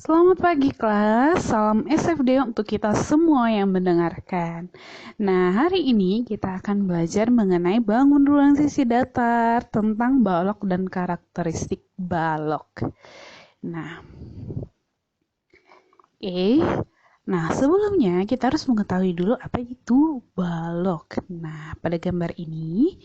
Selamat pagi kelas, salam SFD untuk kita semua yang mendengarkan. Nah, hari ini kita akan belajar mengenai bangun ruang sisi datar tentang balok dan karakteristik balok. Nah, sebelumnya kita harus mengetahui dulu apa itu balok. Nah, pada gambar ini,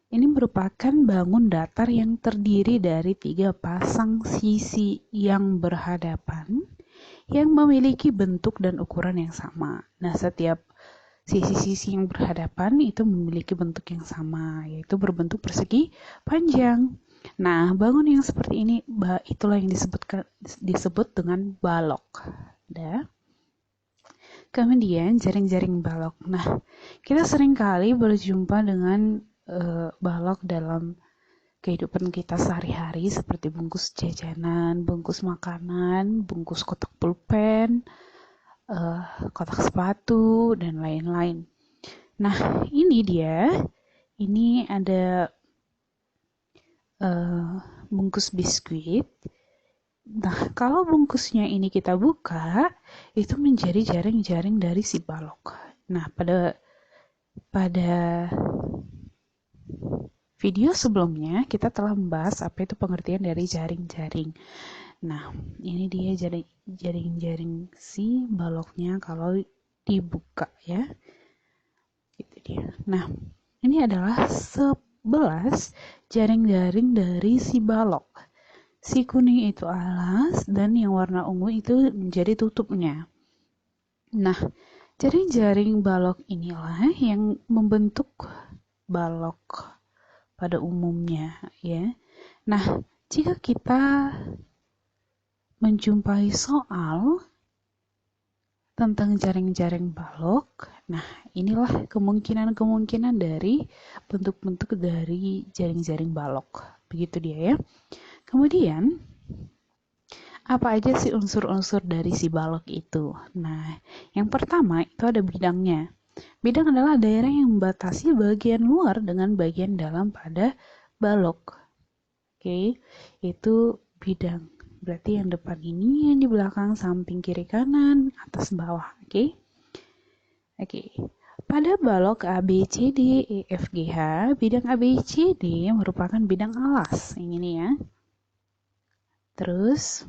ini merupakan bangun datar yang terdiri dari 3 pasang sisi yang berhadapan yang memiliki bentuk dan ukuran yang sama. Nah, setiap sisi-sisi yang berhadapan itu memiliki bentuk yang sama, yaitu berbentuk persegi panjang. Nah, bangun yang seperti ini itulah yang disebut dengan balok. Kemudian jaring-jaring balok. Nah, kita sering kali berjumpa dengan balok dalam kehidupan kita sehari-hari seperti bungkus jajanan, bungkus makanan, bungkus kotak pulpen, kotak sepatu, dan lain-lain. Nah, ini dia. Ini ada bungkus biskuit. Nah, kalau bungkusnya ini kita buka, itu menjadi jaring-jaring dari si balok. Nah, pada video sebelumnya kita telah membahas apa itu pengertian dari jaring-jaring. Nah, ini dia jaring-jaring si baloknya kalau dibuka ya. Gitu dia. Nah, ini adalah 11 jaring-jaring dari si balok. Si kuning itu alas dan yang warna ungu itu menjadi tutupnya. Nah, jaring-jaring balok inilah yang membentuk balok pada umumnya ya. Nah, jika kita menjumpai soal tentang jaring-jaring balok, nah inilah kemungkinan-kemungkinan dari bentuk-bentuk dari jaring-jaring balok. Begitu dia ya. Kemudian, apa aja sih unsur-unsur dari si balok itu? Nah, yang pertama itu ada bidangnya. Bidang adalah daerah yang membatasi bagian luar dengan bagian dalam pada balok. Oke, itu bidang. Berarti yang depan ini, yang di belakang, samping, kiri, kanan, atas, bawah. Oke. Pada balok A, B, C, D, E, F, G, H, bidang A, B, C, D merupakan bidang alas. Yang ini ya. Terus,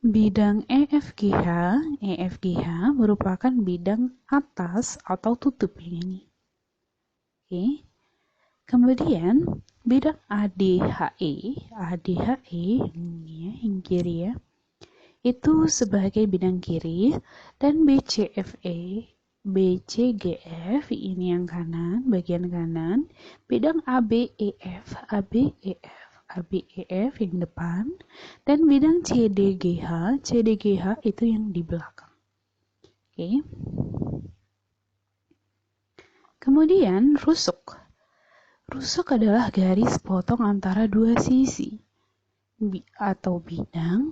bidang EFGH merupakan bidang atas atau tutup yang ini. Oke. Kemudian bidang ADHE ini ya, yang kiri ya, itu sebagai bidang kiri, dan BCGF ini yang kanan, bagian kanan, bidang ABEF yang depan, dan bidang CDGH itu yang di belakang. Oke. Kemudian rusuk. Rusuk adalah garis potong antara dua sisi atau bidang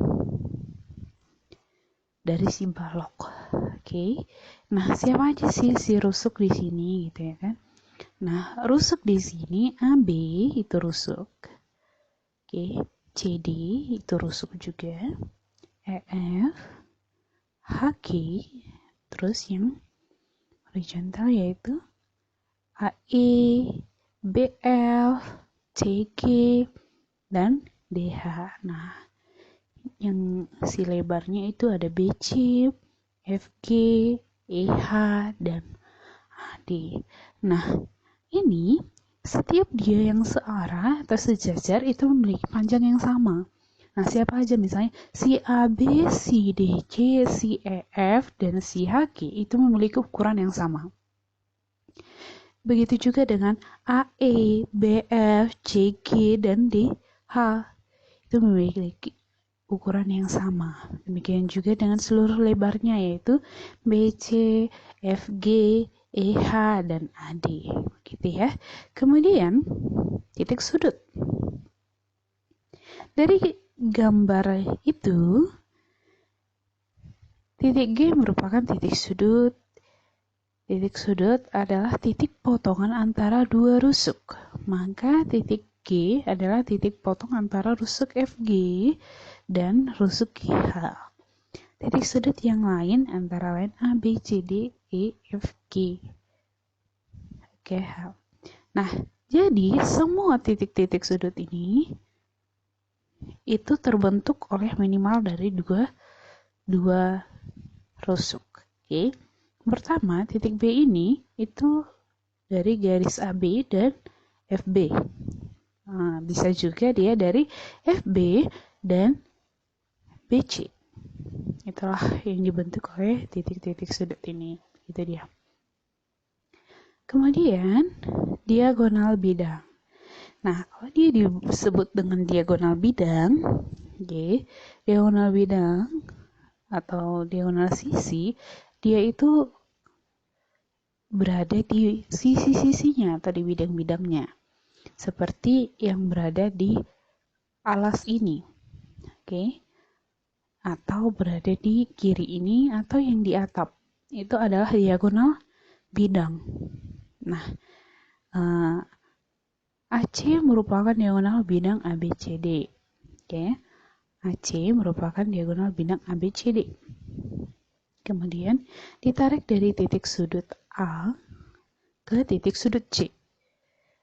dari si balok. Oke. Nah, siapa aja sih si rusuk di sini gitu ya kan? Nah, rusuk di sini AB itu rusuk. Oke, CD itu rusuk juga. EF, HG, terus yang horizontal yaitu AE, BF, CG, dan DH. Nah, yang si lebarnya itu ada BC, FG, EH, dan AD. Nah, ini setiap dia yang searah atau sejajar itu memiliki panjang yang sama. Nah, siapa aja misalnya si AB, si DC, si EF, dan si HG itu memiliki ukuran yang sama. Begitu juga dengan AE, BF, CG, dan DH itu memiliki ukuran yang sama. Demikian juga dengan seluruh lebarnya yaitu BC, FG, EH, dan AD. Gitu ya. Kemudian titik sudut. Dari gambar itu, titik G merupakan titik sudut. Titik sudut adalah titik potongan antara dua rusuk. maka titik G adalah titik potong antara rusuk FG dan rusuk GH. Titik sudut yang lain antara lain A, B, C, D, E, F, G, H. Nah, jadi semua titik-titik sudut ini itu terbentuk oleh minimal dari dua rusuk. Oke. Pertama, titik B ini itu dari garis AB dan FB. Nah, bisa juga dia dari FB dan BC. Itulah yang dibentuk oleh titik-titik sudut ini. Itu dia. Kemudian, diagonal bidang. Nah, kalau dia disebut dengan diagonal bidang, diagonal bidang atau diagonal sisi, dia itu berada di sisi-sisinya atau di bidang-bidangnya. Seperti yang berada di alas ini. Atau berada di kiri ini atau yang di atap. Itu adalah diagonal bidang. Nah, AC merupakan diagonal bidang ABCD. AC merupakan diagonal bidang ABCD. Kemudian ditarik dari titik sudut A ke titik sudut C.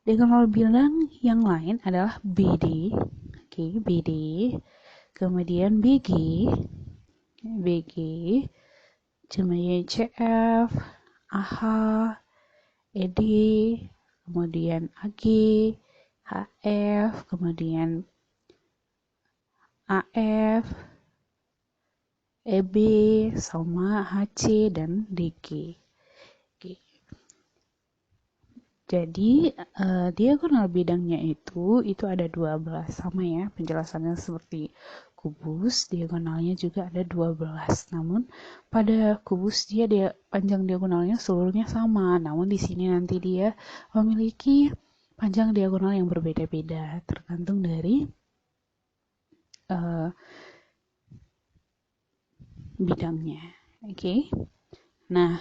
Diagonal bidang yang lain adalah BD, BD. Kemudian BG, kemudian CF, AH, ED, kemudian AG, HF, kemudian AF, EB, sama HC, dan DG. Jadi, diagonal bidangnya itu ada 12. Sama ya, penjelasannya seperti kubus, diagonalnya juga ada 12. Namun, pada kubus dia panjang diagonalnya seluruhnya sama. Namun, di sini nanti dia memiliki panjang diagonal yang berbeda-beda, tergantung dari bidangnya. Nah,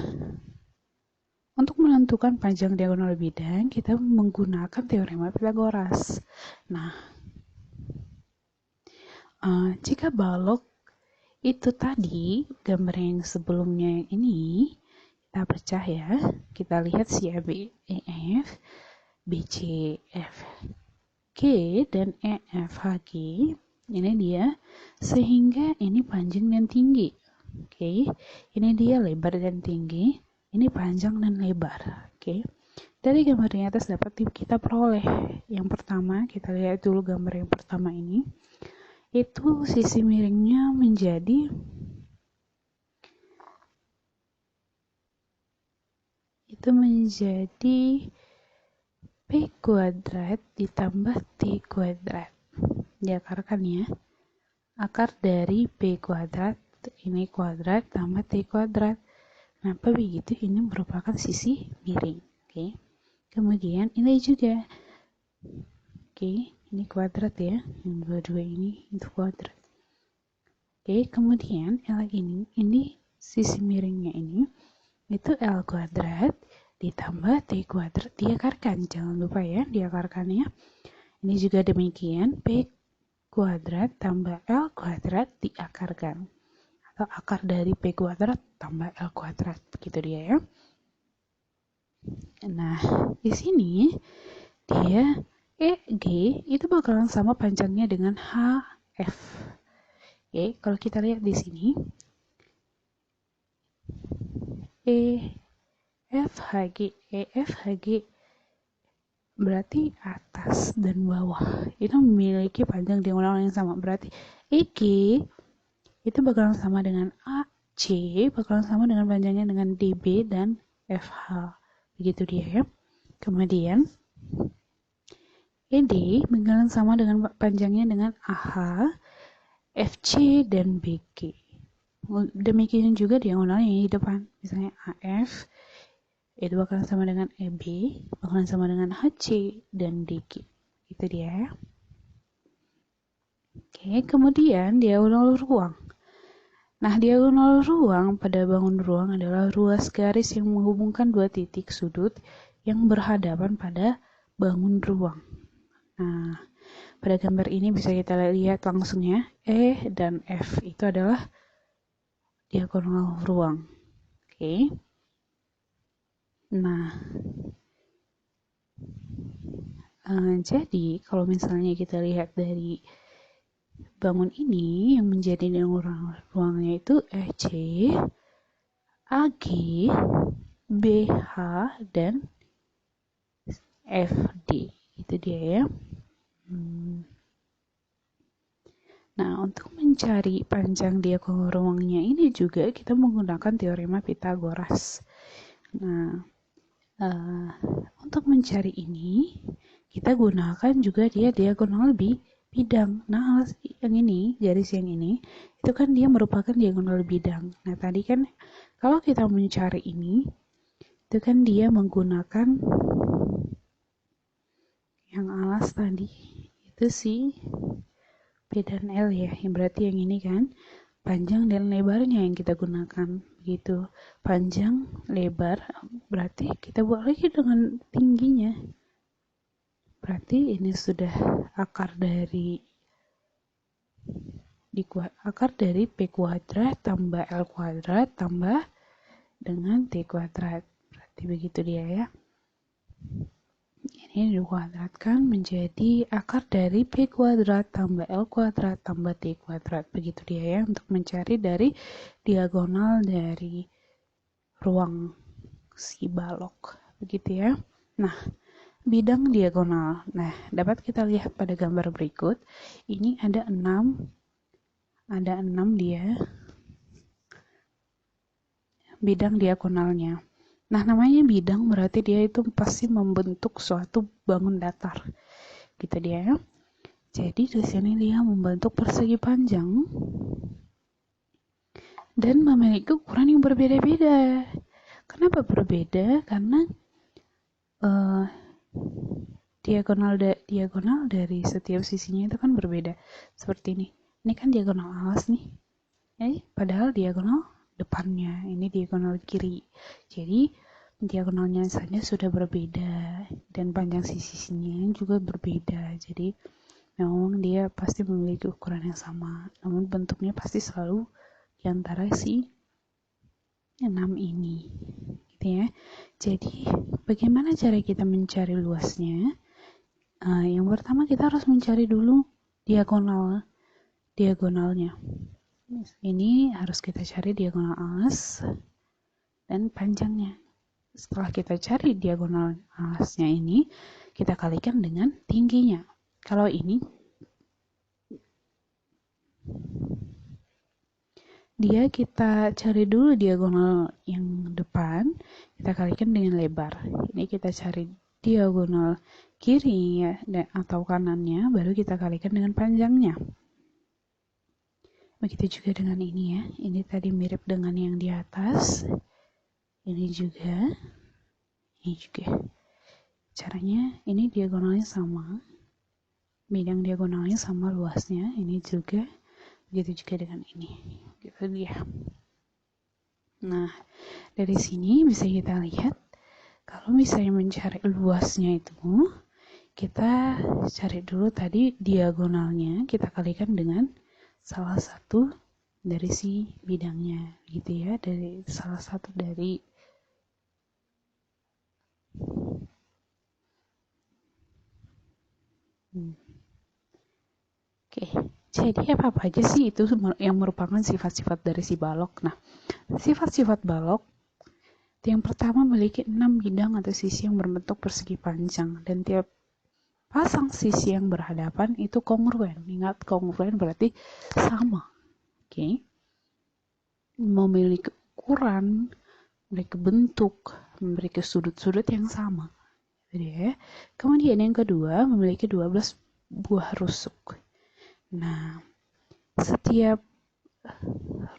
untuk menentukan panjang diagonal bidang, kita menggunakan teorema Pythagoras. Nah, jika balok itu tadi, gambar yang sebelumnya ini, kita pecah ya. Kita lihat si ABEF, BCF, G, dan EFHG. Ini dia, sehingga ini panjang dan tinggi. Ini dia lebar dan tinggi. Ini panjang dan lebar. Dari gambar di atas dapat kita peroleh. Yang pertama, kita lihat dulu gambar yang pertama ini. Itu sisi miringnya menjadi P kuadrat ditambah T kuadrat. Diakarkan ya. Akar dari P kuadrat, ini kuadrat tambah T kuadrat. Kenapa begitu? Ini merupakan sisi miring. Kemudian ini juga. Ini kuadrat ya. Yang dua-dua ini itu kuadrat. Kemudian L ini sisi miringnya ini itu L kuadrat ditambah T kuadrat diakarkan. Jangan lupa ya, diakarkannya. Ini juga demikian, P kuadrat tambah L kuadrat diakarkan. Atau akar dari P kuadrat tambah L kuadrat, gitu dia ya. Nah, di sini dia EG itu bakalan sama panjangnya dengan HF. Kalau kita lihat di sini EFHG berarti atas dan bawah itu memiliki panjang diagonal yang sama. Berarti EG itu bakalan sama dengan AC, bakalan sama dengan panjangnya dengan DB dan FH. Begitu dia ya. Kemudian ED bakalan sama dengan panjangnya dengan AH, FC, dan BG. Demikian juga diagonal yang di depan. Misalnya AF itu bakalan sama dengan EB, bakalan sama dengan HC dan DG. Itu dia ya. Kemudian diagonal ruang. Nah, diagonal ruang pada bangun ruang adalah ruas garis yang menghubungkan dua titik sudut yang berhadapan pada bangun ruang. Nah, pada gambar ini bisa kita lihat langsung ya, E dan F itu adalah diagonal ruang. Oke. Nah, jadi kalau misalnya kita lihat dari bangun ini yang menjadi ruangnya itu EC, AG, BH, dan FD. Itu dia ya. Nah, untuk mencari panjang diagonal ruangnya ini juga kita menggunakan teorema Pythagoras. Nah, untuk mencari ini, kita gunakan juga dia diagonal bidang. Nah, yang ini, garis yang ini, itu kan dia merupakan diagonal bidang. Nah, tadi kan kalau kita mencari ini, itu kan dia menggunakan yang alas tadi, itu sih P dan L ya, yang berarti yang ini kan panjang dan lebarnya yang kita gunakan gitu. Panjang, lebar, berarti kita buat lagi dengan tingginya. Berarti ini sudah akar dari P kuadrat tambah L kuadrat tambah dengan T kuadrat. Berarti begitu dia ya. Ini dikuadratkan menjadi akar dari P kuadrat tambah L kuadrat tambah T kuadrat. Begitu dia ya, untuk mencari dari diagonal dari ruang si balok. Begitu ya. Nah, bidang diagonal. Nah, dapat kita lihat pada gambar berikut. Ini ada 6 dia bidang diagonalnya. Nah, namanya bidang berarti dia itu pasti membentuk suatu bangun datar. Gitu dia ya. Jadi di sini dia membentuk persegi panjang dan memiliki ukuran yang berbeda-beda. Kenapa berbeda? Karena diagonal dari setiap sisinya itu kan berbeda. Seperti ini. Ini kan diagonal alas nih. Padahal diagonal depannya, ini diagonal kiri. Jadi diagonalnya saja sudah berbeda dan panjang sisinya juga berbeda. Jadi memang dia pasti memiliki ukuran yang sama, namun bentuknya pasti selalu di antara si 6 ini. Gitu ya. Jadi bagaimana cara kita mencari luasnya? Yang pertama kita harus mencari dulu diagonalnya. Ini harus kita cari diagonal alas dan panjangnya. Setelah kita cari diagonal alasnya ini, kita kalikan dengan tingginya. Kalau ini dia kita cari dulu diagonal yang depan, kita kalikan dengan lebar. Ini kita cari diagonal kiri ya, atau kanannya, baru kita kalikan dengan panjangnya. Begitu juga dengan ini ya. Ini tadi mirip dengan yang di atas. Ini juga. Caranya ini diagonalnya sama. Bidang diagonalnya sama luasnya. Ini juga. Begitu juga dengan ini. Gitu dia. Nah, dari sini bisa kita lihat. Kalau misalnya mencari luasnya itu, kita cari dulu tadi diagonalnya. Kita kalikan dengan salah satu dari si bidangnya gitu ya, dari salah satu dari Oke, jadi apa aja sih itu yang merupakan sifat-sifat dari si balok? Nah, sifat-sifat balok yang pertama memiliki 6 bidang atau sisi yang berbentuk persegi panjang dan tiap pasang sisi yang berhadapan itu kongruen. Ingat, kongruen berarti sama. Oke. Memiliki ukuran, memiliki bentuk, memiliki sudut-sudut yang sama. Jadi ya. Kemudian yang kedua, memiliki 12 buah rusuk. Nah, setiap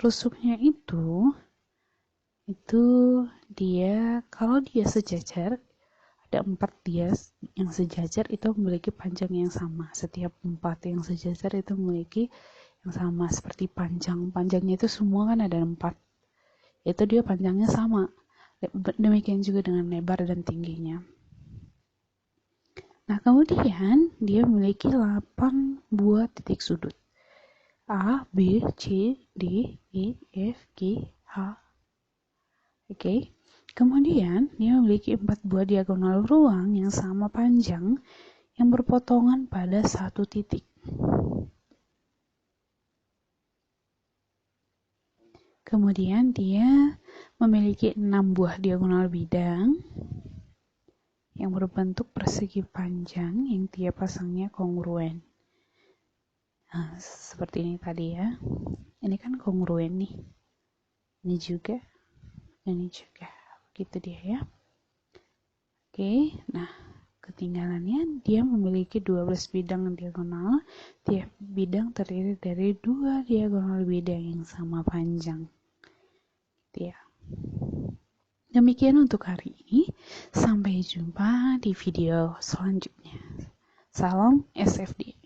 rusuknya itu dia, kalau dia sejajar, ada 4 dia yang sejajar itu memiliki panjang yang sama. Setiap 4 yang sejajar itu memiliki yang sama. Seperti panjangnya itu semua kan ada 4. Itu dia panjangnya sama. Demikian juga dengan lebar dan tingginya. Nah, kemudian dia memiliki 8 buah titik sudut. A, B, C, D, E, F, G, H. Oke. Kemudian dia memiliki 4 buah diagonal ruang yang sama panjang yang berpotongan pada satu titik. Kemudian dia memiliki 6 buah diagonal bidang yang berbentuk persegi panjang yang tiap pasangnya kongruen. Nah, seperti ini tadi ya. Ini kan kongruen nih. Ini juga. Ini juga. Gitu dia ya. Oke, nah ketinggalannya dia memiliki 12 bidang diagonal. Tiap bidang terdiri dari 2 diagonal bidang yang sama panjang. Gitu ya. Demikian untuk hari ini. Sampai jumpa di video selanjutnya. Salam SFD.